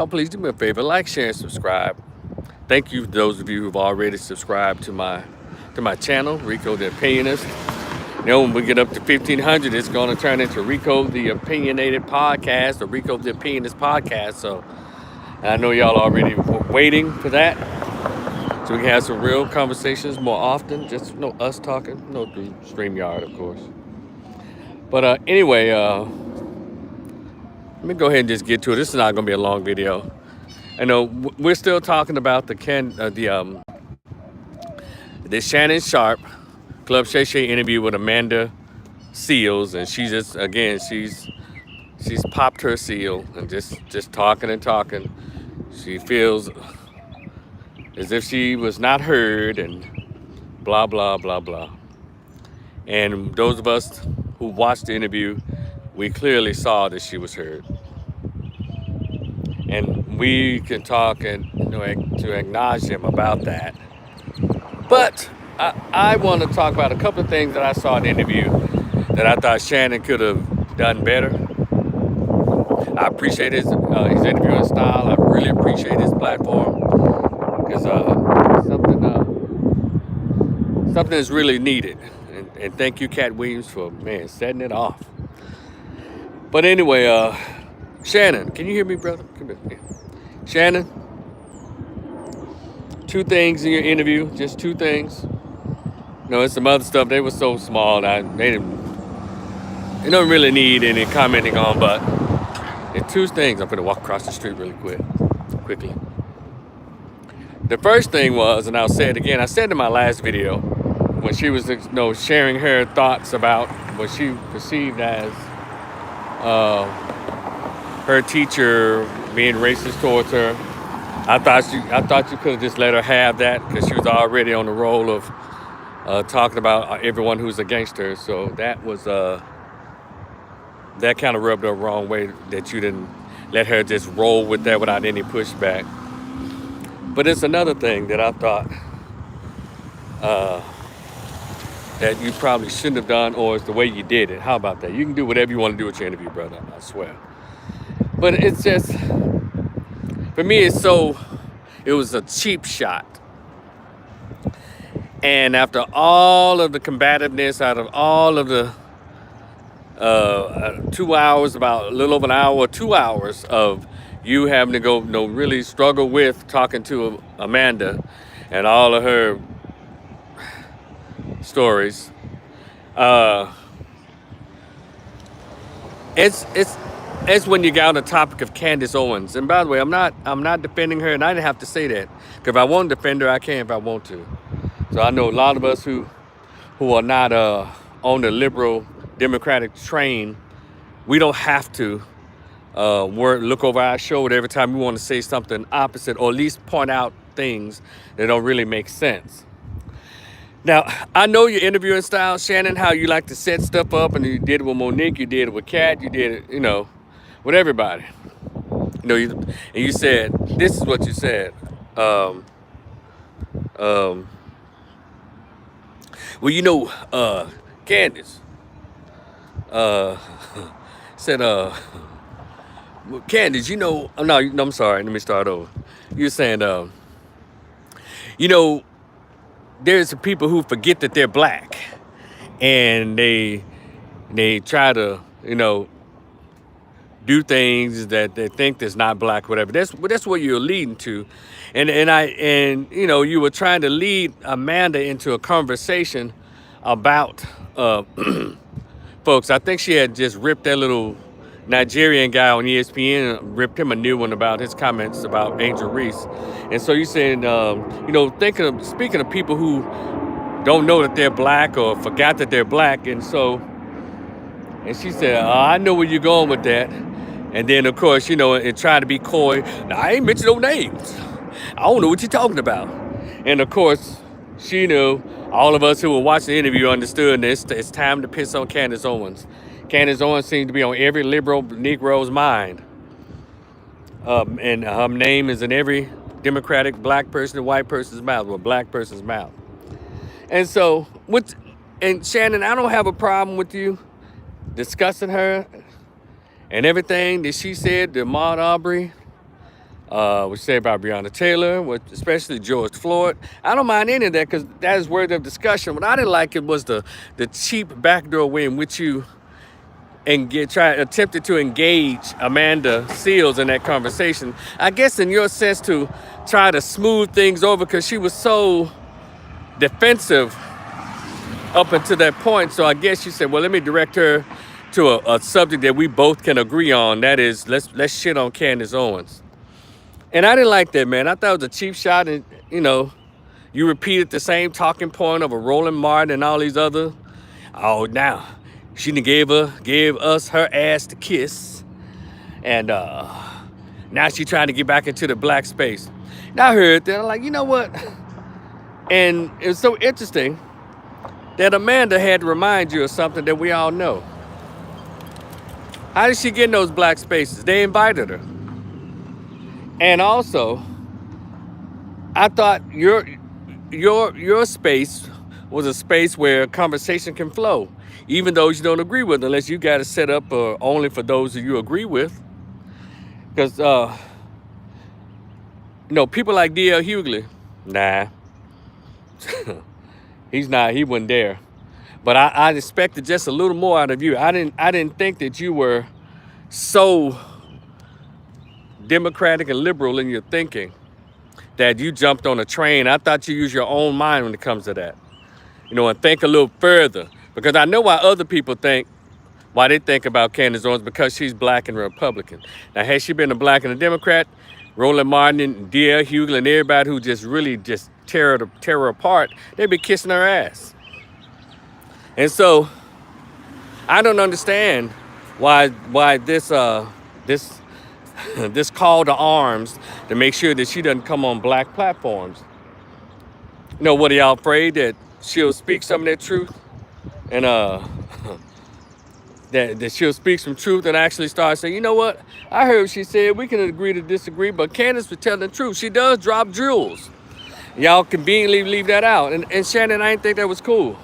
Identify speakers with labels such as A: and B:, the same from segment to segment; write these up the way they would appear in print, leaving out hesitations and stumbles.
A: please do me a favor, like, share, and subscribe. Thank you to those of you who've already subscribed to my channel, Rico the Opinionist. When we get up to 1,500, it's going to turn into Rico the Opinionated Podcast or Rico the Opinionist Podcast. So I know y'all already waiting for that. So we can have some real conversations more often. Just us talking, through StreamYard, of course. But anyway, let me go ahead and just get to it. This is not going to be a long video. I know we're still talking about the Shannon Sharp Club Shay Shay interview with Amanda Seals, and she just she's popped her seal and just talking and talking. She feels as if she was not heard and blah blah blah blah. And those of us who watched the interview, we clearly saw that she was heard. And we can talk and to acknowledge him about that. But I want to talk about a couple of things that I saw in the interview that I thought Shannon could have done better. I appreciate his interviewing style. I really appreciate his platform because something is really needed. And thank you, Cat Williams, for setting it off. But anyway, Shannon, can you hear me, brother? Come here. Shannon, two things in your interview, just two things. It's some other stuff. They were so small that they don't really need any commenting on, but it's two things. I'm going to walk across the street really quickly. The first thing was, and I'll say it again, I said in my last video, when she was sharing her thoughts about what she perceived as her teacher being racist towards her. I thought you could have just let her have that because she was already on the roll of talking about everyone who's against her. So that was that kind of rubbed her the wrong way that you didn't let her just roll with that without any pushback. But it's another thing that I thought that you probably shouldn't have done, or it's the way you did it. How about that? You can do whatever you want to do with your interview, brother, I swear. But it's just, for me, it was a cheap shot. And after all of the combativeness, out of all of the 2 hours, about a little over an hour, 2 hours of you having to go, really struggle with talking to Amanda and all of her stories, it's when you got on the topic of Candace Owens. And by the way, I'm not defending her, and I didn't have to say that, because if I want to defend her, I can if I want to. So I know a lot of us who are not on the liberal Democratic train, we don't have to look over our shoulder every time we want to say something opposite, or at least point out things that don't really make sense. Now, I know your interviewing style, Shannon, how you like to set stuff up, and you did it with Monique, you did it with Kat, you did it, with everybody. And you said, this is what you said. Candace said, Candace, no, I'm sorry, let me start over. You're saying, there's some people who forget that they're black, and they try to, do things that they think that's not black, whatever. That's what you're leading to, and you were trying to lead Amanda into a conversation about folks. I think she had just ripped that little Nigerian guy on ESPN, ripped him a new one about his comments about Angel Reese. And so you said, speaking of people who don't know that they're black or forgot that they're black. And she said, I know where you're going with that. And then, of course, and trying to be coy. Now, I ain't mentioned no names. I don't know what you're talking about. And, of course, she knew. All of us who were watching the interview understood this. It's time to piss on Candace Owens. Candace Owens seems to be on every liberal Negro's mind. And her name is in every Democratic black person and white person's mouth, or black person's mouth. And so, Shannon, I don't have a problem with you discussing her and everything that she said to Ahmaud Arbery. What you say about Breonna Taylor, especially George Floyd. I don't mind any of that because that is worthy of discussion. What I didn't like it was the cheap backdoor way in which you attempted to engage Amanda Seals in that conversation. I guess in your sense to try to smooth things over because she was so defensive up until that point. So I guess you said, well, let me direct her to a subject that we both can agree on. That is, let's shit on Candace Owens. And I didn't like that, man. I thought it was a cheap shot. And, you repeated the same talking point of a Roland Martin and all these other. Oh, now, she done gave us her ass to kiss. And now she trying to get back into the black space. And I heard that. I'm like, you know what? And it was so interesting that Amanda had to remind you of something that we all know. How did she get in those black spaces? They invited her. And also, I thought your space was a space where conversation can flow, even those you don't agree with, unless you got it set up only for those who you agree with. Because, people like D.L. Hughley, nah, he wasn't there. But I expected just a little more out of you. I didn't think that you were so democratic and liberal in your thinking that you jumped on a train. I thought you used your own mind when it comes to that, and think a little further. Because I know why other people why they think about Candace Owens, because she's black and Republican. Now, had she been a black and a Democrat, Roland Martin and D.L. Hughley and everybody who just really just tear her apart, they'd be kissing her ass. And so, I don't understand why this this call to arms to make sure that she doesn't come on black platforms. What are y'all afraid that she'll speak some of that truth and that she'll speak some truth and actually start saying, you know what? I heard she said we can agree to disagree, but Candace was telling the truth. She does drop jewels. Y'all conveniently leave that out. And Shannon, I didn't think that was cool.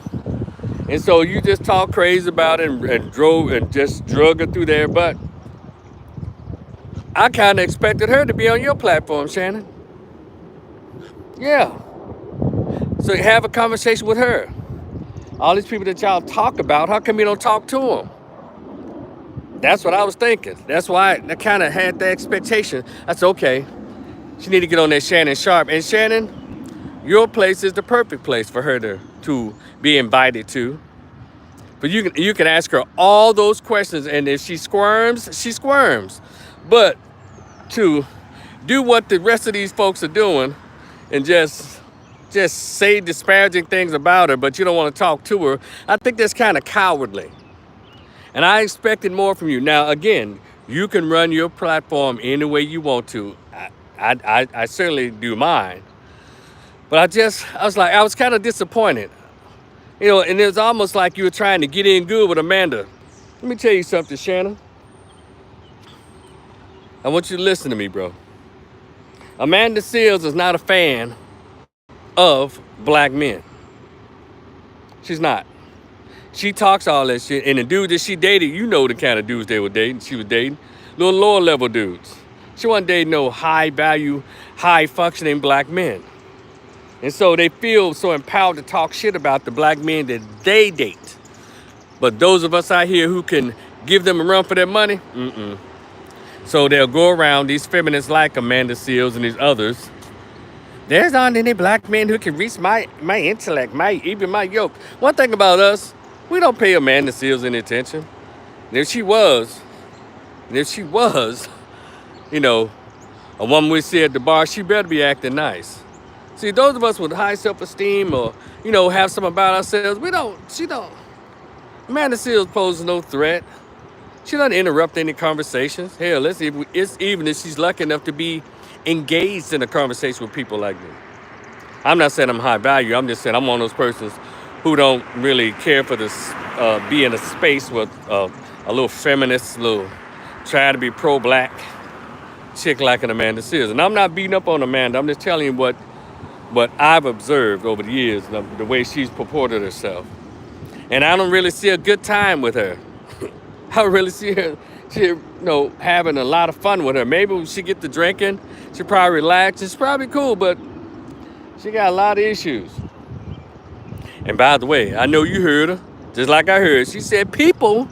A: And so you just talk crazy about it and drove and just drug her through there. But I kind of expected her to be on your platform, Shannon. Yeah. So have a conversation with her. All these people that y'all talk about, how come you don't talk to them? That's what I was thinking. That's why I kind of had the expectation. That's okay. She need to get on that Shannon Sharp. And Shannon, your place is the perfect place for her to be invited to. But you can ask her all those questions, and if she squirms, she squirms. But to do what the rest of these folks are doing and just say disparaging things about her, but you don't want to talk to her, I think that's kind of cowardly. And I expected more from you. Now, again, you can run your platform any way you want to. I certainly do mine. But I was kind of disappointed. And it was almost like you were trying to get in good with Amanda. Let me tell you something, Shannon. I want you to listen to me, bro. Amanda Seals is not a fan of black men. She's not. She talks all that shit. And the dude that she dated, the kind of dudes she was dating. Little lower level dudes. She wasn't dating no high value, high functioning black men. And so they feel so empowered to talk shit about the black men that they date. But those of us out here who can give them a run for their money, So they'll go around, these feminists like Amanda Seals and these others. There's not any black men who can reach my intellect, even my yoke. One thing about us, we don't pay Amanda Seals any attention. And if she was, a woman we see at the bar, she better be acting nice. See, those of us with high self-esteem or, have something about ourselves, Amanda Seals poses no threat. She doesn't interrupt any conversations. Hell, it's even if she's lucky enough to be engaged in a conversation with people like me. I'm not saying I'm high value. I'm just saying I'm one of those persons who don't really care for this, be in a space with a little feminist, try to be pro-black chick like an Amanda Seals. And I'm not beating up on Amanda. I'm just telling you what I've observed over the years, the way she's purported herself. And I don't really see a good time with her. I don't really see her. she, having a lot of fun with her. Maybe when she get to drinking, she probably relax. It's probably cool, but she got a lot of issues. And by the way, I know you heard her, just like I heard. She said people,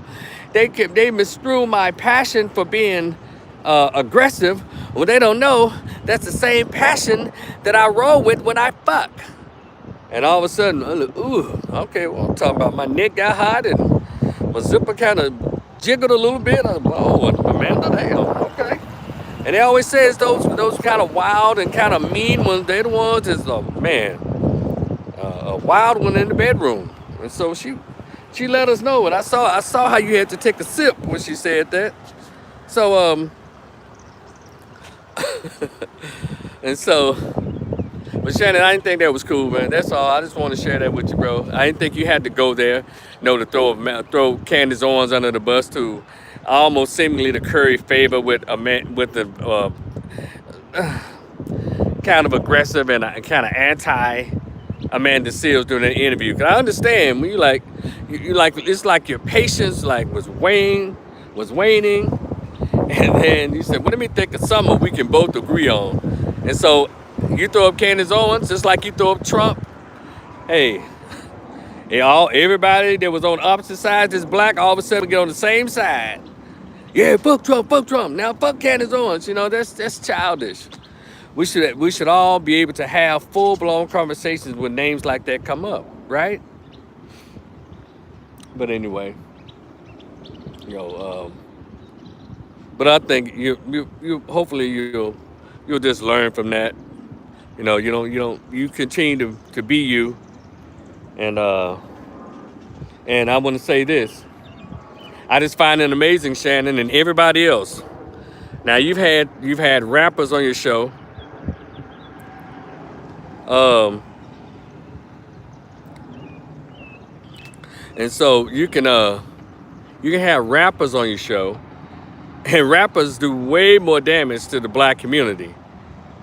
A: they misstrew my passion for being aggressive. Well, they don't know that's the same passion that I roll with when I fuck. And all of a sudden, I'm like, ooh, okay, well, I'm talking about my neck got hot and my zipper kind of jiggled a little bit. I'm like, oh, Amanda, damn, okay. And they always says those kind of wild and kind of mean ones, they're the ones that's, man, a wild one in the bedroom. And so she let us know. And I saw how you had to take a sip when she said that. So, and so, but Shannon, I didn't think that was cool, man. That's all. I just want to share that with you, bro. I didn't think you had to go there, to throw Candace Owens under the bus to almost seemingly to curry favor with a man with the kind of aggressive and kind of anti Amanda Seals during that interview. Cause I understand when you like it's like your patience was waning, and then you said, well, let me think of something we can both agree on. And so you throw up Candace Owens just like you throw up Trump. Hey, everybody that was on opposite sides is black, all of a sudden get on the same side. Yeah, fuck Trump. Now fuck Candace Owens. That's childish. We should all be able to have full-blown conversations when names like that come up, right? But anyway, but I think you hopefully you'll just learn from that. You continue to be you, and I want to say this. I just find it amazing, Shannon, and everybody else. Now you've had rappers on your show. And so you can have rappers on your show, and rappers do way more damage to the black community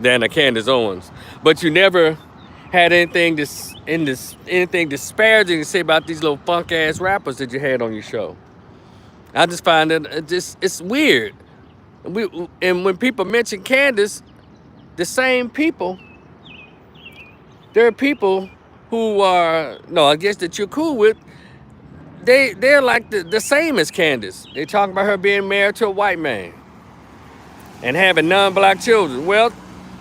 A: than a Candace Owens. But you never had anything disparaging to say about these little funk ass rappers that you had on your show. I just find it's weird. And when people mention Candace, the same people, there are people who are I guess that you're cool with. They're like the same as Candace. They talk about her being married to a white man and having non-black children. Well,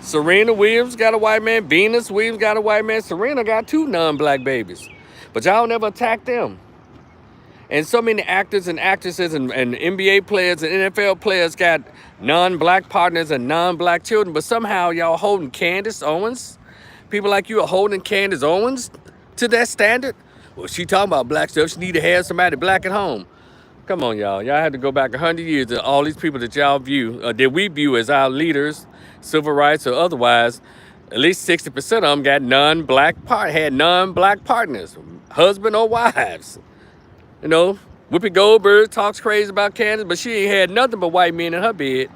A: Serena Williams got a white man. Venus Williams got a white man. Serena got 2 non-black babies. But y'all never attack them. And so many actors and actresses and NBA players and NFL players got non-black partners and non-black children. But somehow y'all holding Candace Owens, people like you are holding Candace Owens to that standard. Well, she talking about black stuff. She need to have somebody black at home. Come on, y'all. Y'all had to go back 100 years to all these people that y'all view, that we view as our leaders, civil rights or otherwise. At least 60% of them had non-black partners, husband or wives. Whoopi Goldberg talks crazy about Candace, but she ain't had nothing but white men in her bed.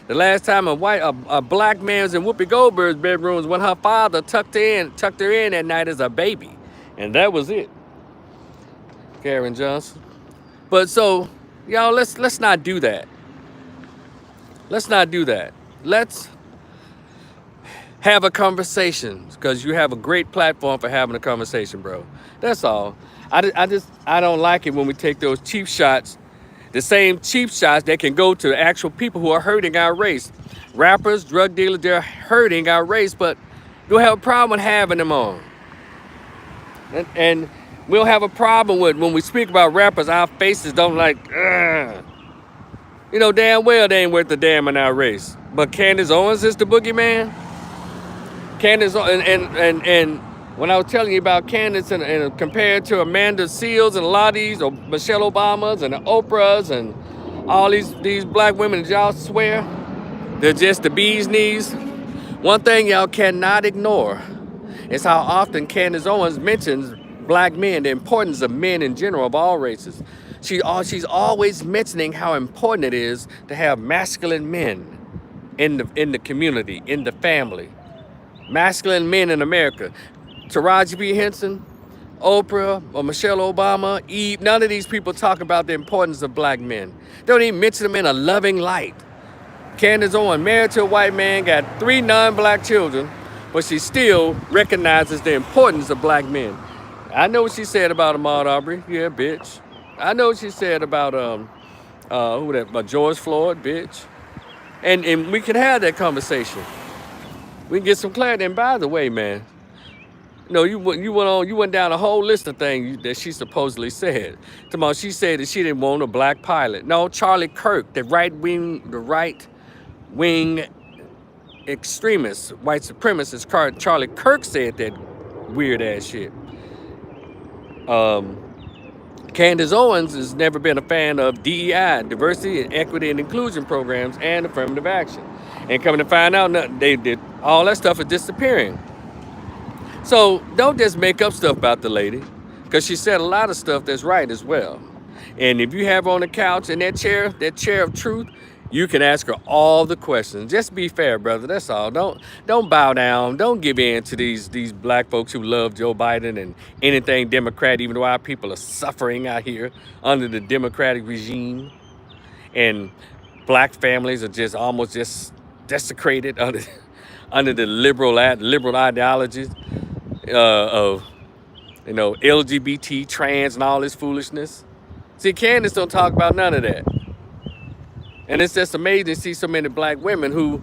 A: The last time a black man was in Whoopi Goldberg's bedroom was when her father tucked her in that night as a baby. And that was it. Karen Johnson. But so, y'all, let's not do that. Let's not do that. Let's have a conversation, because you have a great platform for having a conversation, bro. That's all. I don't like it when we take those cheap shots, the same cheap shots that can go to actual people who are hurting our race. Rappers, drug dealers, they're hurting our race, but we don't have a problem with having them on. And we don't have a problem with when we speak about rappers, our faces don't damn well they ain't worth a damn in our race. But Candace Owens is the boogeyman. Candace, and when I was telling you about Candace and compared to Amanda Seals and a lot of these, or Michelle Obamas and the Oprahs and all these black women, y'all swear they're just the bee's knees. One thing y'all cannot ignore is how often Candace Owens mentions black men, the importance of men in general, of all races. She's always mentioning how important it is to have masculine men in the community, in the family. Masculine men in America. Taraji P. Henson, Oprah or Michelle Obama, Eve, none of these people talk about the importance of black men. They don't even mention them in a loving light. Candace Owens, married to a white man, got 3 non-black children, but she still recognizes the importance of black men. I know what she said about Ahmaud Arbery. Yeah, bitch. I know what she said about George Floyd, bitch. And we can have that conversation. We can get some clarity. And by the way, man, no, you went down a whole list of things that she supposedly said. She said that she didn't want a black pilot. No, Charlie Kirk, the right wing extremist, white supremacist Charlie Kirk said that weird ass shit. Candace Owens has never been a fan of DEI, diversity and equity and inclusion programs, and affirmative action. And coming to find out, they did all that stuff is disappearing. So don't just make up stuff about the lady, because she said a lot of stuff that's right as well. And if you have her on the couch in that chair of truth, you can ask her all the questions. Just be fair, brother. That's all. Don't bow down. Don't give in to these black folks who love Joe Biden and anything Democrat, even though our people are suffering out here under the Democratic regime. And black families are just almost just desecrated under the liberal ideologies of LGBT, trans, and all this foolishness. See, Candace don't talk about none of that. And it's just amazing to see so many black women who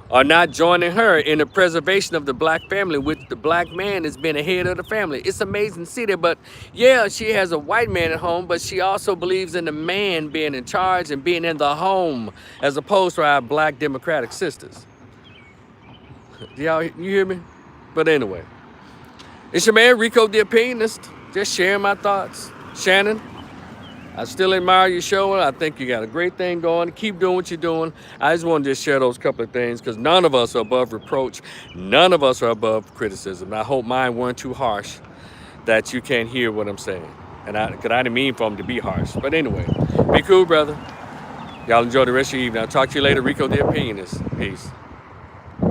A: are not joining her in the preservation of the black family, which the black man has been the head of the family. It's amazing to see that. But yeah, she has a white man at home, but she also believes in the man being in charge and being in the home, as opposed to our black Democratic sisters. You hear me? But anyway, it's your man, Rico the Opinionist, just sharing my thoughts. Shannon, I still admire your show, and I think you got a great thing going. Keep doing what you're doing. I just want to just share those couple of things, because none of us are above reproach. None of us are above criticism. I hope mine weren't too harsh, that you can't hear what I'm saying. Because I didn't mean for them to be harsh. But anyway, be cool, brother. Y'all enjoy the rest of your evening. I'll talk to you later. Rico the Opinionist. Peace.